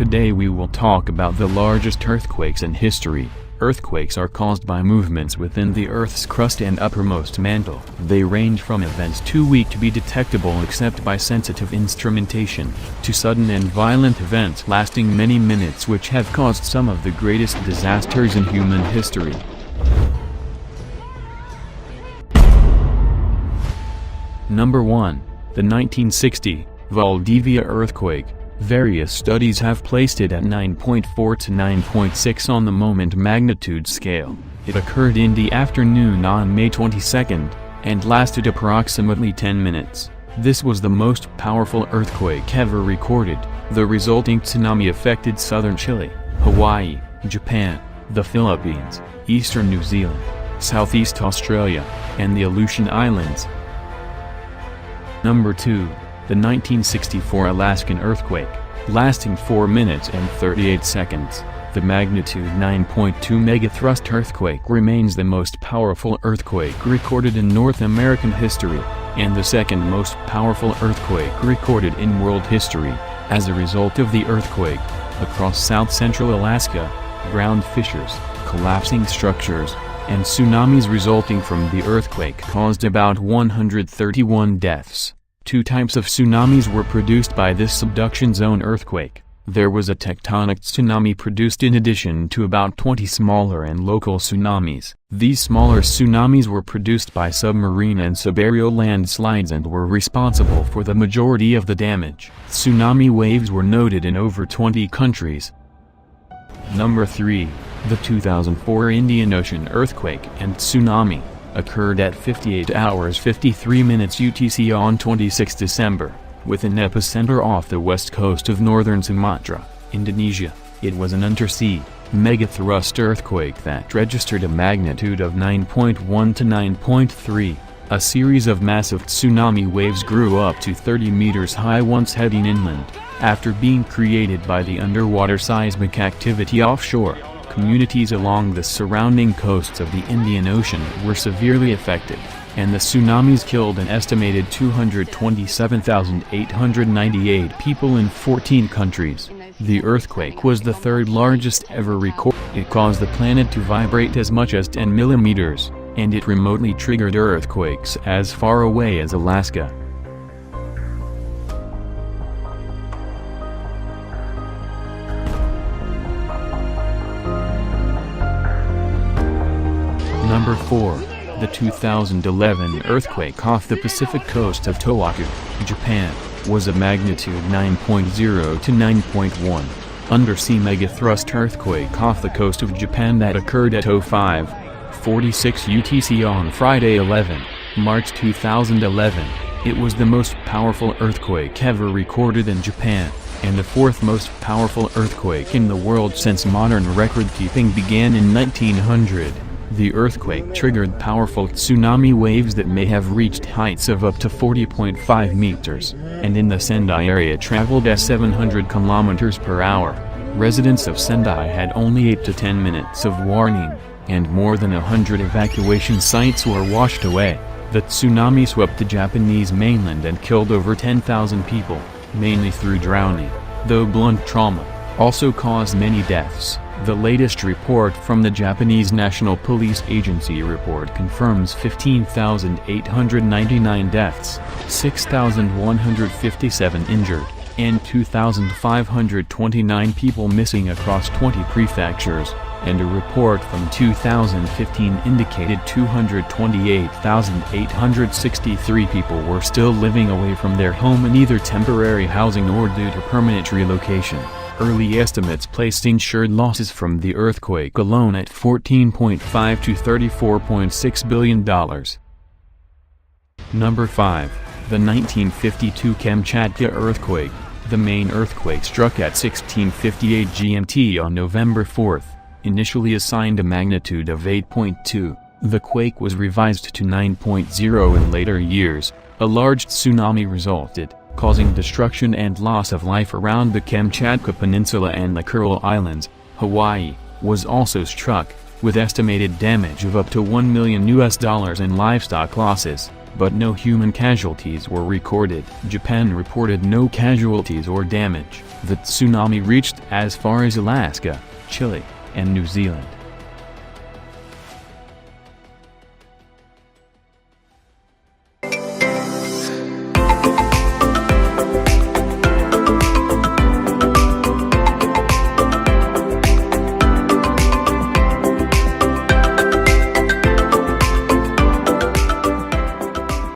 Today we will talk about the largest earthquakes in history. Earthquakes are caused by movements within the Earth's crust and uppermost mantle. They range from events too weak to be detectable except by sensitive instrumentation, to sudden and violent events lasting many minutes which have caused some of the greatest disasters in human history. Number 1. The 1960 Valdivia earthquake. Various studies have placed it at 9.4 to 9.6 on the moment magnitude scale. It occurred in the afternoon on May 22 and lasted approximately 10 minutes. This was the most powerful earthquake ever recorded. The resulting tsunami affected southern Chile, Hawaii, Japan, the Philippines, eastern New Zealand, southeast Australia, and the Aleutian Islands. Number 2. The 1964 Alaskan earthquake, lasting 4 minutes and 38 seconds. The magnitude 9.2 megathrust earthquake remains the most powerful earthquake recorded in North American history, and the second most powerful earthquake recorded in world history. As a result of the earthquake, across south-central Alaska, ground fissures, collapsing structures, and tsunamis resulting from the earthquake caused about 131 deaths. 2 types of tsunamis were produced by this subduction zone earthquake. There was a tectonic tsunami produced in addition to about 20 smaller and local tsunamis. These smaller tsunamis were produced by submarine and subaerial landslides and were responsible for the majority of the damage. Tsunami waves were noted in over 20 countries. Number 3. The 2004 Indian Ocean earthquake and tsunami occurred at 58 hours 53 minutes UTC on 26 December, with an epicenter off the west coast of northern Sumatra, Indonesia. It was an undersea, megathrust earthquake that registered a magnitude of 9.1 to 9.3. A series of massive tsunami waves grew up to 30 meters high once heading inland, after being created by the underwater seismic activity offshore. Communities along the surrounding coasts of the Indian Ocean were severely affected, and the tsunamis killed an estimated 227,898 people in 14 countries. The earthquake was the third largest ever recorded. It caused the planet to vibrate as much as 10 millimeters, and it remotely triggered earthquakes as far away as Alaska. Number 4. The 2011 earthquake off the Pacific coast of Tohoku, Japan, was a magnitude 9.0 to 9.1 undersea megathrust earthquake off the coast of Japan that occurred at 05:46 UTC on Friday 11, March 2011. It was the most powerful earthquake ever recorded in Japan, and the fourth most powerful earthquake in the world since modern record-keeping began in 1900. The earthquake triggered powerful tsunami waves that may have reached heights of up to 40.5 meters, and in the Sendai area traveled at 700 kilometers per hour. Residents of Sendai had only 8 to 10 minutes of warning, and more than 100 evacuation sites were washed away. The tsunami swept the Japanese mainland and killed over 10,000 people, mainly through drowning, though blunt trauma also caused many deaths. The latest report from the Japanese National Police Agency report confirms 15,899 deaths, 6,157 injured, and 2,529 people missing across 20 prefectures, and a report from 2015 indicated 228,863 people were still living away from their home in either temporary housing or due to permanent relocation. Early estimates placed insured losses from the earthquake alone at $14.5 to $34.6 billion. Number 5. The 1952 Kamchatka earthquake. The main earthquake struck at 16:58 GMT on November 4, initially assigned a magnitude of 8.2. The quake was revised to 9.0 in later years. A large tsunami resulted, causing destruction and loss of life around the Kamchatka Peninsula and the Kuril Islands. Hawaii was also struck, with estimated damage of up to $1 million in livestock losses. but no human casualties were recorded. Japan reported no casualties or damage. The tsunami reached as far as Alaska, Chile, and New Zealand.